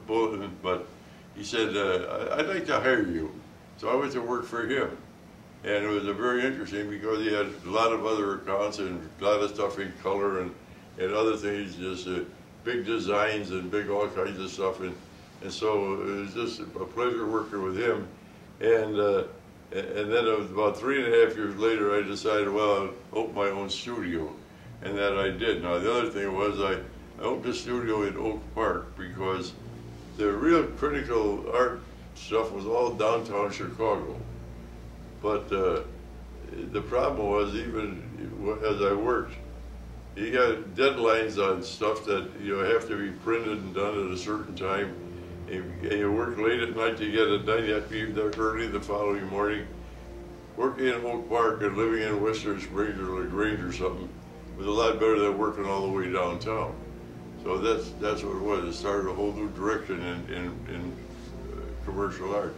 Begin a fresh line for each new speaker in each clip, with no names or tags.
bulletin, but he said, I'd like to hire you. So I went to work for him. And it was very interesting because he had a lot of other accounts and a lot of stuff in color and other things, just big designs and big all kinds of stuff. And so it was just a pleasure working with him. And then it was about 3.5 years later, I decided, well, I'll open my own studio. And that I did. Now, the other thing was I opened a studio in Oak Park because the real critical art stuff was all downtown Chicago. But the problem was, even as I worked, you got deadlines on stuff that have to be printed and done at a certain time. And you work late at night to get it done. You have to be there early the following morning. Working in Oak Park and living in Western Springs or LaGrange or something was a lot better than working all the way downtown. So that's what it was. It started a whole new direction in commercial art.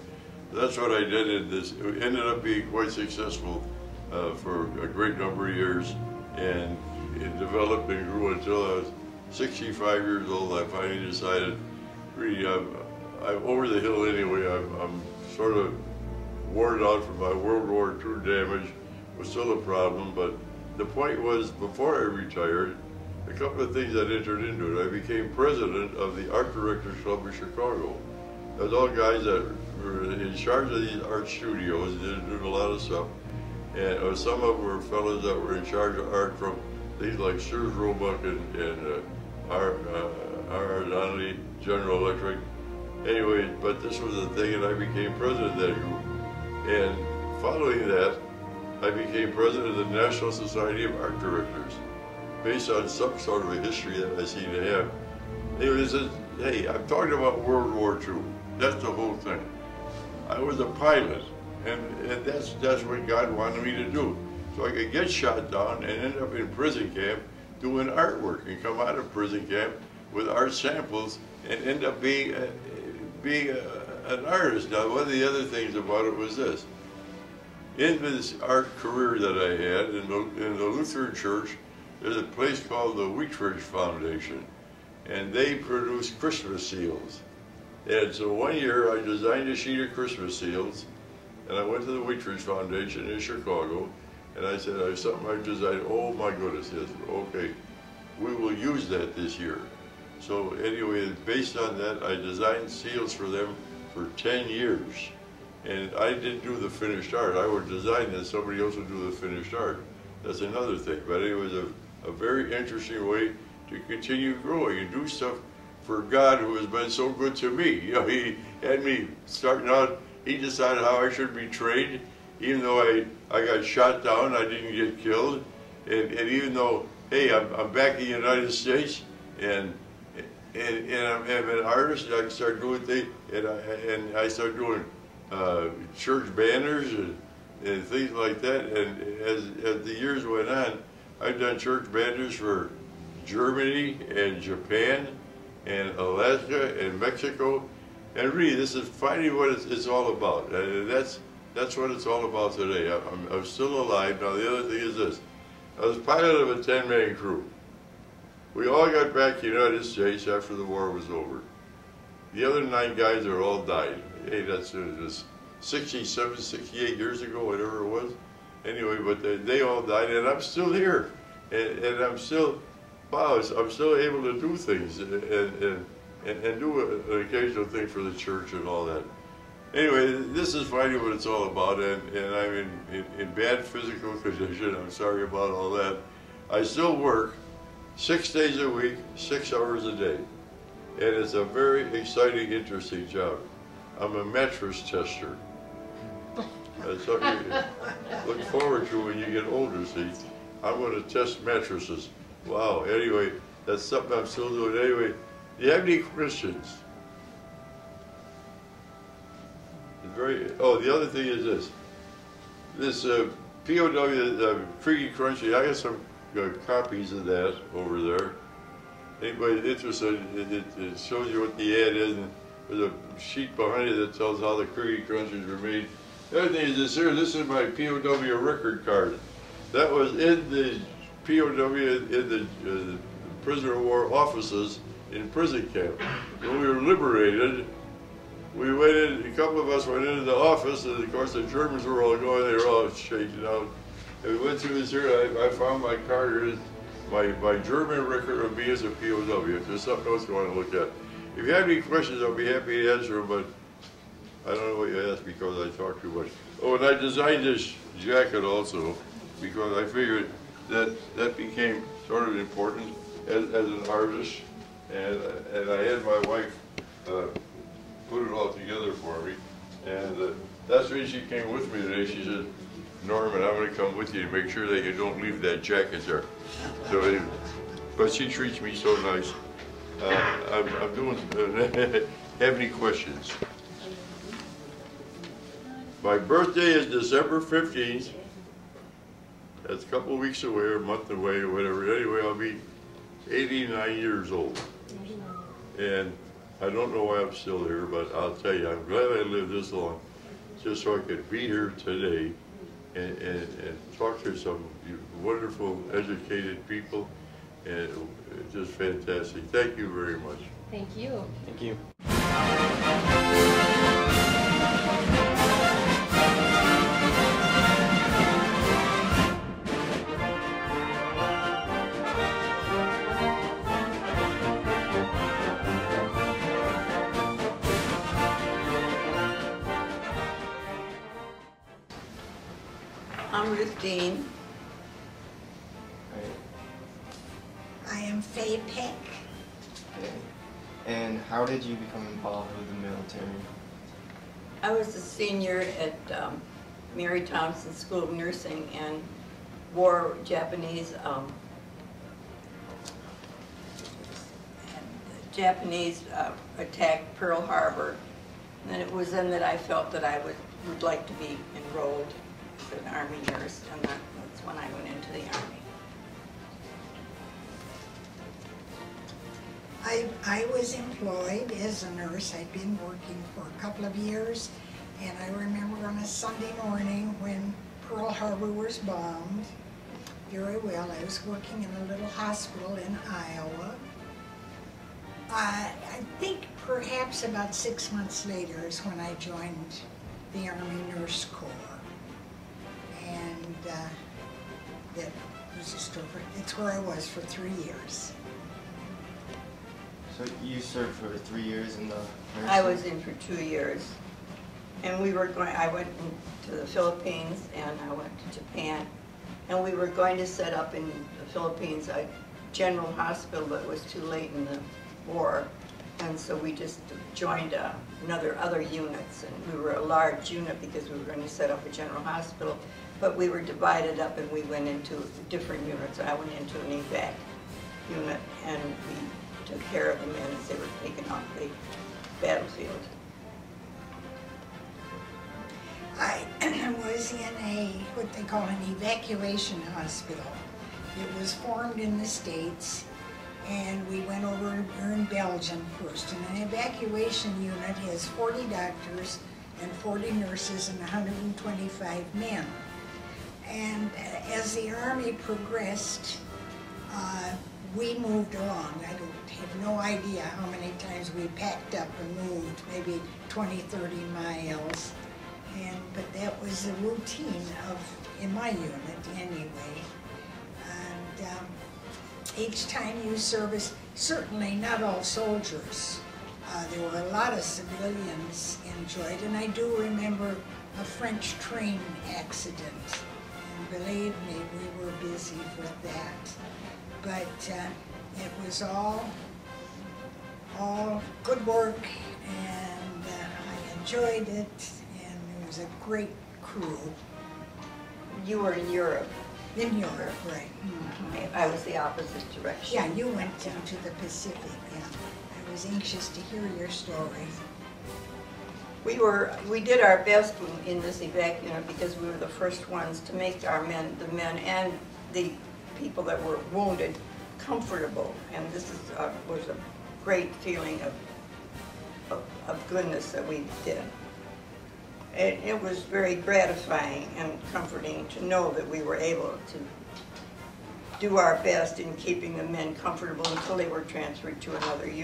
That's what I did, and it ended up being quite successful for a great number of years, and it developed and grew until I was 65 years old. I finally decided, really, I'm over the hill anyway. I'm sort of worn out from my World War II damage. It was still a problem, but the point was, before I retired, a couple of things that entered into it. I became president of the Art Directors Club of Chicago. Those all guys that were in charge of these art studios. They were doing a lot of stuff. And some of them were fellows that were in charge of art from things like Sears Roebuck and R. Donnelly, General Electric. Anyway, but this was the thing, and I became president of that group. And following that, I became president of the National Society of Art Directors, based on some sort of a history that I seem to have. Anyway, he says, hey, I'm talking about World War II. That's the whole thing. I was a pilot, and that's what God wanted me to do. So I could get shot down and end up in prison camp doing artwork, and come out of prison camp with art samples and end up being an artist. Now, one of the other things about it was this. In this art career that I had in the Lutheran Church, there's a place called the Wheatridge Foundation, and they produce Christmas seals. And so one year I designed a sheet of Christmas seals, and I went to the Wheatridge Foundation in Chicago, and I said, I have something I've designed. Oh my goodness, yes, okay, we will use that this year. So anyway, based on that, I designed seals for them for 10 years. And I didn't do the finished art. I would design this, somebody else would do the finished art. That's another thing. But it was a very interesting way to continue growing and do stuff for God, who has been so good to me. He had me starting out, he decided how I should be trained. Even though I got shot down, I didn't get killed. And even though, hey, I'm back in the United States, and I'm an artist, and I can start doing things, and I start doing church banners and things like that. And as the years went on, I've done church banners for Germany and Japan and Alaska and Mexico. And really, this is finding what it's all about. And that's what it's all about today. I'm still alive. Now, the other thing is this. I was pilot of a 10-man crew. We all got back to the United States after the war was over. The other 9 guys are all died. Hey, that's 67, 68 years ago, whatever it was. Anyway, but they all died, and I'm still here. And I'm still, wow, I'm still able to do things and do an occasional thing for the church and all that. Anyway, this is finally what it's all about, and I'm in bad physical condition. I'm sorry about all that. I still work 6 days a week, 6 hours a day. And it's a very exciting, interesting job. I'm a mattress tester. That's something you look forward to when you get older, see. I'm going to test mattresses. Wow, anyway, that's something I'm still doing. Anyway, do you have any questions? The other thing is this. This POW, Creaky Crunchy, I got some copies of that over there. Anybody interested, it shows you what the ad is, and there's a sheet behind it that tells how the Creaky Crunchies were made. The other thing is this here, this is my POW record card. That was in the POW, in the prisoner of war offices in prison camp. When we were liberated, we went in, a couple of us went into the office, and of course the Germans were all going, they were all shaking out. And we went through this here, I found my card here, my German record of me as a POW. If there's something else you want to look at. If you have any questions, I'll be happy to answer them, but I don't know what you asked because I talk too much. Oh, and I designed this jacket also because I figured that became sort of important as an artist, and I had my wife put it all together for me, and that's when she came with me today. She said, "Norman, I'm going to come with you to make sure that you don't leave that jacket there." So, but she treats me so nice. I'm doing. Have any questions? My birthday is December 15th. That's a couple of weeks away, or a month away, or whatever. Anyway, I'll be 89 years old. And I don't know why I'm still here, but I'll tell you, I'm glad I lived this long, just so I could be here today and talk to some wonderful, educated people, and just fantastic. Thank you very much.
Thank you.
Thank you.
I'm Ruth Dean.
I am Faye Peck.
Okay. And how did you become involved with the military?
I was a senior at Mary Thompson School of Nursing and wore Japanese attacked Pearl Harbor. And it was then that I felt that I would like to be enrolled as an Army nurse, and that's when I went into the Army.
I was employed as a nurse. I'd been working for a couple of years, and I remember on a Sunday morning when Pearl Harbor was bombed very well. I was working in a little hospital in Iowa. I think perhaps about 6 months later is when I joined the Army Nurse Corps. And that was just over, it's where I was for 3 years.
So you served for 3 years in the nursing?
I was in for 2 years. And I went to the Philippines and I went to Japan. And we were going to set up in the Philippines a general hospital, but it was too late in the war. And so we just joined other units. And we were a large unit because we were going to set up a general hospital. But we were divided up and we went into different units. I went into an evac unit and we took care of the men as they were taken off the battlefield.
I was in what they call an evacuation hospital. It was formed in the States, and we went over in Belgium first. And an evacuation unit has 40 doctors and 40 nurses and 125 men. And as the Army progressed, we moved along. I have no idea how many times we packed up and moved, maybe 20, 30 miles. But that was the routine in my unit anyway. And each time you service, certainly not all soldiers. There were a lot of civilians enjoyed, and I do remember a French train accident. And believe me, we were busy with that. But it was all good work, and I enjoyed it, and it was a great crew.
You were in Europe.
In Europe, right. Mm-hmm.
I was the opposite direction.
Yeah, you went into the Pacific, yeah. I was anxious to hear your story.
We did our best in this evac unit because we were the first ones to make the men and the people that were wounded comfortable, and this was a great feeling of goodness that we did. It was very gratifying and comforting to know that we were able to do our best in keeping the men comfortable until they were transferred to another unit.